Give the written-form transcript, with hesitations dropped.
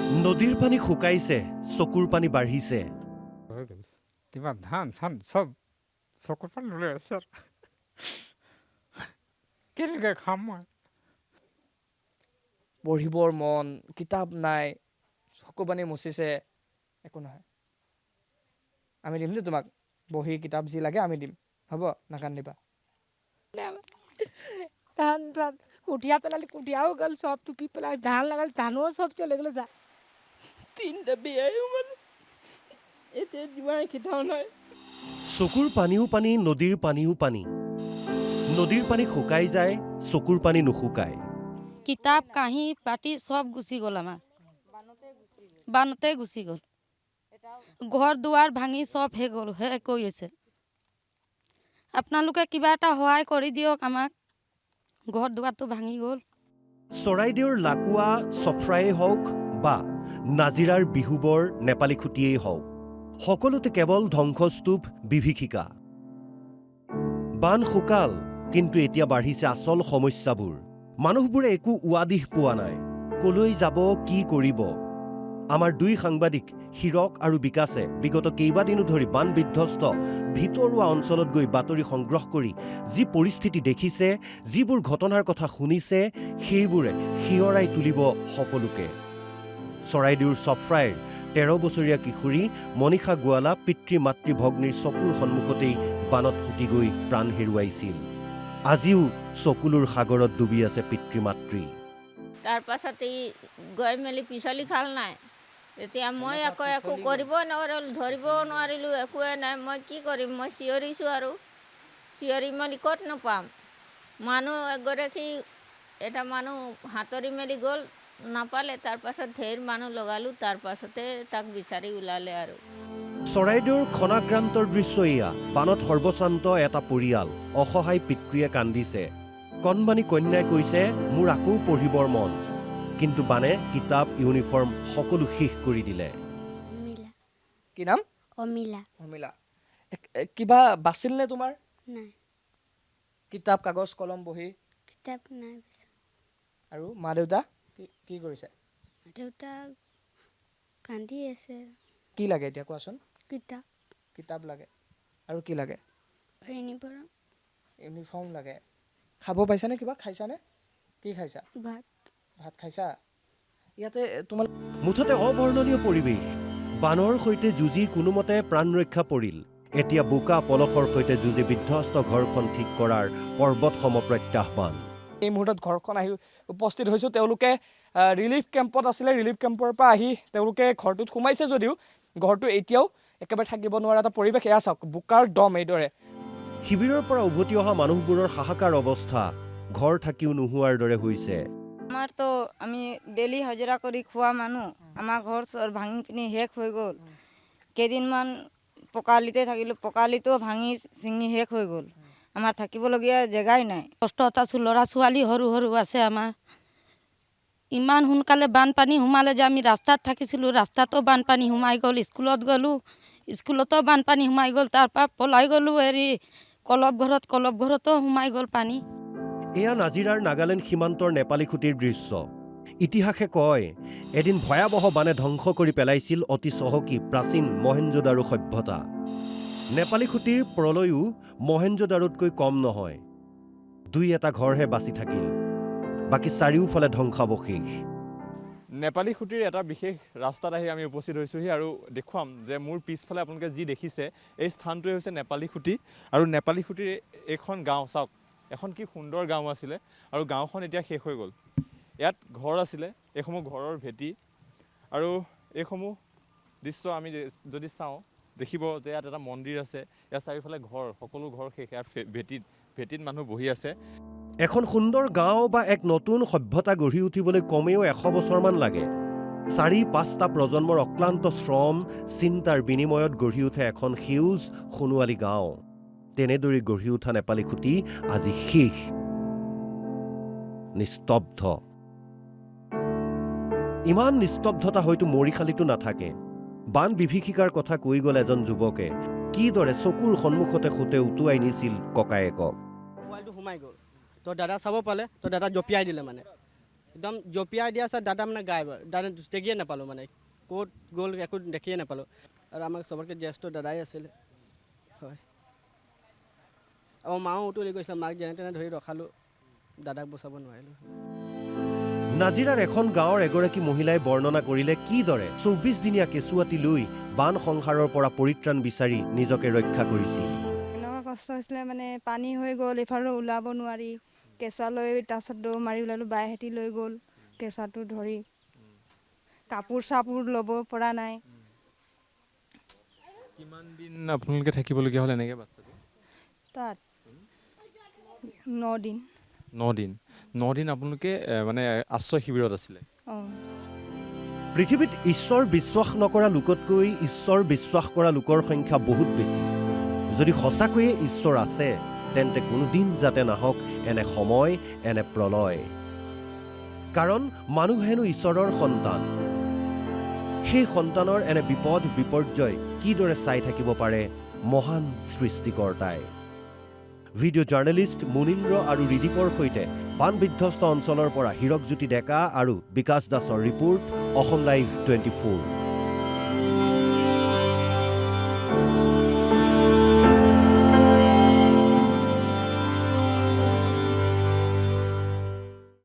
নদীৰ পানী শুকাইছে, চকুৰ পানী বাঢ়িছে। কিবা ধান চান চব চকুৰ পানী লৈ আছে কেনেকৈ খাম মই পঢ়িবৰ মন, কিতাপ নাই, চকু পানী মুচিছে, একো নহয়। আমি দিম যে তোমাক বহি কিতাপ যি লাগে আমি দিম, হ'ব? নাকান্দিবা। ধান ধান কুটিয়া পেলালি, কুটিয়াও গ'ল, সব টুপি পেলাই ধান লাগাল, ধানও সব চলে গ'ল যা। তিনিটা বিয়াও মানে এতিয়া যিমান কিটাও নাই। চকুৰ পানীও পানী, নদীৰ পানীও পানী। নদীৰ পানী শুকাই যায়, চকুৰ পানী নুশুকায়। কিতাপ কাঁহী পাতি সব গুচি গ'ল আমাৰ, বানতে গুচি গ'ল। ঘৰ দুৱাৰ ভাঙি সব শেষ গ'ল, শেষ কৰি আছে। আপোনালোকে কিবা এটা সহায় কৰি দিয়ক আমাক, ঘৰ দুৱাৰটো ভাঙি গ'ল। চৰাইদেউৰ লাকুৱা চফ্ৰায়েই হওক বা নাজিৰাৰ বিহুবৰ নেপালী খুটিয়েই হওক, সকলোতে কেৱল ধ্বংসস্তূপ, বিভীষিকা। বান শুকাল, কিন্তু এতিয়া বাঢ়িছে আচল সমস্যাবোৰ। মানুহবোৰে একো উৱাদিহ পোৱা নাই, কলৈ যাব, কি কৰিব। আমাৰ দুই সাংবাদিক হীৰক আৰু বিকাশে বিগত কেইবাদিনো ধৰি বান বিধ্বস্ত ভিতৰুৱা অঞ্চলত গৈ বাতৰি সংগ্ৰহ কৰি যি পৰিস্থিতি দেখিছে, যিবোৰ ঘটনাৰ কথা শুনিছে, সেইবোৰে শিয়ৰাই তুলিব সকলোকে। চৰাইদেউৰ চফ্ৰাইৰ 13 বছৰীয়া কিশোৰী মনীষা গোৱালা পিতৃ মাতৃ ভগ্নীৰ চকুৰ সন্মুখতেই বানত উটি গৈ প্ৰাণ হেৰুৱাইছিল। আজিও চকুলোৰ সাগৰত ডুবি আছে পিতৃ মাতৃ। তাৰ পাছত গৈ মেলি পিছলি খাল নাই। এতিয়া মই আকৌ একো কৰিব নোৱাৰিলোঁ, ধৰিবও নোৱাৰিলোঁ, একোৱে নাই। মই কি কৰিম? মই চিঞৰিছোঁ আৰু চিঞৰি মেলি ক'ত নাপাম। মানুহ এগৰাকী এটা মানুহ হাতৰি মেলি গ'ল, নাপালে। তাৰপাছত ঢেৰ মানুহ লগালোঁ, তাৰপাছতে তাক বিচাৰি ওলালে আৰু। চৰাইদেউৰ খনাক্ৰান্তৰ দৃশ্য এয়া। বানত সৰ্বশ্ৰান্ত এটা পৰিয়াল, অসহায় পিতৃয়ে কান্দিছে। কণমানি কন্যাই কৈছে, মোৰ আকৌ পঢ়িবৰ মন। কিন্তু বানে কিতাপ, ইউনিফৰ্ম সকলো শেষ কৰি দিলে। কি নাম? অমিলা। অমিলা। কিবা বাছিল নে তোমাৰ? নাই। কিতাপ, কাগজ, কলম, বহি? কিতাপ নাই। আৰু মা দেউতা কি কৰিছে? দেউতা কান্দি আছে। কি লাগে এতিয়া কোৱাচোন? কিতাপ। কিতাপ লাগে। আৰু কি লাগে? ইউনিফৰ্ম। ইউনিফৰ্ম লাগে। খাব পাইছানে? কিবা খাইছানে? কি খাইছা? ভাত। ভাত খাইছা? ইয়াতে তোমাৰ মুঠতে অবৰ্ণনীয় পৰিৱেশ। বানৰ সৈতে যুঁজি কোনোমতে প্ৰাণ ৰক্ষা পৰিল। এতিয়া বোকা পলসৰ সৈতে যুঁজি বিধ্বস্ত ঘৰখন ঠিক কৰাৰ পৰ্বত সম প্ৰত্যাহ্বান। এই মুহূৰ্তত ঘৰখন আহি উপস্থিত হৈছোঁ। তেওঁলোকে ৰিলিফ কেম্পত আছিলে। ৰিলিফ কেম্পৰ পৰা আহি তেওঁলোকে ঘৰটোত সোমাইছে যদিও ঘৰটো এতিয়াও একেবাৰে থাকিব নোৱাৰা এটা পৰিৱেশ। এয়া চাওক, বোকাৰ দম এইদৰে। শিবিৰৰ পৰা উভতি অহা মানুহবোৰৰ হাহাকাৰ অৱস্থা, ঘৰ থাকিও নোহোৱাৰ দৰে হৈছে। আমাৰতো আমি ডেইলি হাজিৰা কৰি খোৱা মানুহ, আমাৰ ঘৰ চৰ ভাঙি পিনি শেষ হৈ গ'ল। কেইদিনমান পকালিতে থাকিলোঁ, পকালিতো ভাঙি চিঙি শেষ হৈ গ'ল। আমাৰ থাকিবলগীয়া জেগাই নাই। কষ্টত আছোঁ, ল'ৰা ছোৱালী সৰু সৰু আছে আমাৰ। ইমান সোনকালে বানপানী সোমালে যে আমি ৰাস্তাত থাকিছিলোঁ, ৰাস্তাতো বানপানী সোমাই গ'ল। স্কুলত গ'লোঁ, স্কুলতো বানপানী সোমাই গ'ল। তাৰপৰা পলাই গ'লোঁ কলপ ঘৰতো সোমাই গ'ল পানী। এয়া নাজিৰাৰ নাগালেণ্ড সীমান্তৰ নেপালী খুঁটিৰ দৃশ্য। ইতিহাসে কয়, এদিন ভয়াৱহ বানে ধ্বংস কৰি পেলাইছিল অতি চহকী প্ৰাচীন মহেঞ্জোদাৰো সভ্যতা। নেপালী খুঁটিৰ প্ৰলয়ো মহেঞ্জোদাৰোতকৈ কম নহয়। দুই এটা ঘৰহে বাচি থাকিল, বাকী চাৰিওফালে ধ্বংসাৱশেষ। নেপালী খুঁটিৰ এটা বিশেষ ৰাস্তাত আহি আমি উপস্থিত হৈছোঁহি আৰু দেখুৱাম যে মোৰ পিছফালে আপোনালোকে যি দেখিছে, এই স্থানটোৱে হৈছে নেপালী খুঁটি। আৰু নেপালী খুঁটিৰ এইখন গাঁও চাওক, এখন কি সুন্দৰ গাঁও আছিলে আৰু গাঁওখন এতিয়া শেষ হৈ গ'ল। ইয়াত ঘৰ আছিলে, এইসমূহ ঘৰৰ ভেটি আৰু এইসমূহ দৃশ্য আমি যদি চাওঁ দেখিব যে ইয়াত এটা মন্দিৰ আছে, ইয়াৰ চাৰিওফালে ঘৰ, সকলো ঘৰ শেষ। ইয়াত ভেটিত মানুহ বহি আছে। এখন সুন্দৰ গাঁও বা এক নতুন সভ্যতা গঢ়ি উঠিবলৈ কমেও 100 বছৰমান লাগে। 4-5টা প্ৰজন্মৰ অক্লান্ত শ্ৰম, চিন্তাৰ বিনিময়ত গঢ়ি উঠে এখন সেউজ সোণোৱালী গাঁও। তেনেদৰে গঢ়ি উঠা নেপালী খুঁটি আজি শেষ, নিস্তব্ধ। ইমান নিস্তব্ধতা হয়তো মৰিশালীতো নাথাকে। বান বিভীষিকাৰ কথা কৈ গ'ল এজন যুৱকে, কিদৰে চকুৰ সন্মুখতে সোঁতে উটুৱাই নিছিল ককায়েকক। মোবাইলটো সোমাই গ'ল, তোৰ দাদা চাব পালে, তোৰ দাদা জঁপিয়াই দিলে মানে। একদম জঁপিয়াই দিয়া আছে দাদা মানে গায়ব দাদা দেখিয়ে নাপালোঁ মানে ক'ত গ'ল একো দেখিয়ে নাপালোঁ আৰু আমাক চবতকৈ জ্যেষ্ঠ দাদাই আছিলে হয় আৰু মাও উতলি গৈছিলে মাক যেনে তেনে ধৰি ৰখালোঁ দাদাক বচাব নোৱাৰিলোঁ নাজিৰাৰ এখন গাঁৱৰ এগৰাকী মহিলাই বৰ্ণনা কৰিলে কিদৰে ২৪ দিনীয়া কেঁচুৱাটি লৈ বান সংসাৰৰ পৰা পৰিত্ৰাণ বিচাৰি নিজকে ৰক্ষা কৰিছিল এনেকুৱা কষ্ট হৈছিলে মানে পানী হৈ গ'ল ইফালে ওলাব নোৱাৰি কেঁচুৱা লৈ তাৰপিছত দৌৰ মাৰি ওলালোঁ বাইহেঁতি লৈ গ'ল কেঁচুৱাটো ধৰি কাপোৰ চাপোৰ ল'ব পৰা নাই কিমান দিন আপোনালোকে থাকিবলগীয়া হ'ল এনেকৈ বাচ্ছাটো তাত 9 দিন 9 দিন আপোনালোকে মানে আশ্ৰয় শিবিৰত আছিলে অঁ পৃথিৱীত ঈশ্বৰ বিশ্বাস নকৰা লোকতকৈ ঈশ্বৰ বিশ্বাস কৰা লোকৰ সংখ্যা বহুত বেছি যদি সঁচাকৈয়ে ঈশ্বৰ আছে তেন্তে কোনোদিন যাতে নাহক এনে সময় এনে প্ৰলয় কাৰণ মানুহ হেনো ঈশ্বৰৰ সন্তান সেই সন্তানৰ এনে বিপদ বিপৰ্যয় কিদৰে চাই থাকিব পাৰে মহান সৃষ্টিকৰ্তাই ভিডিঅ' জাৰ্নেলিষ্ট মুনীন্দ্ৰ আৰু ৰিদীপৰ সৈতে বান বিধ্বস্ত অঞ্চলৰ পৰা হীৰকজ্যোতি ডেকা আৰু বিকাশ দাসৰ ৰিপৰ্ট অসম লাইভ 24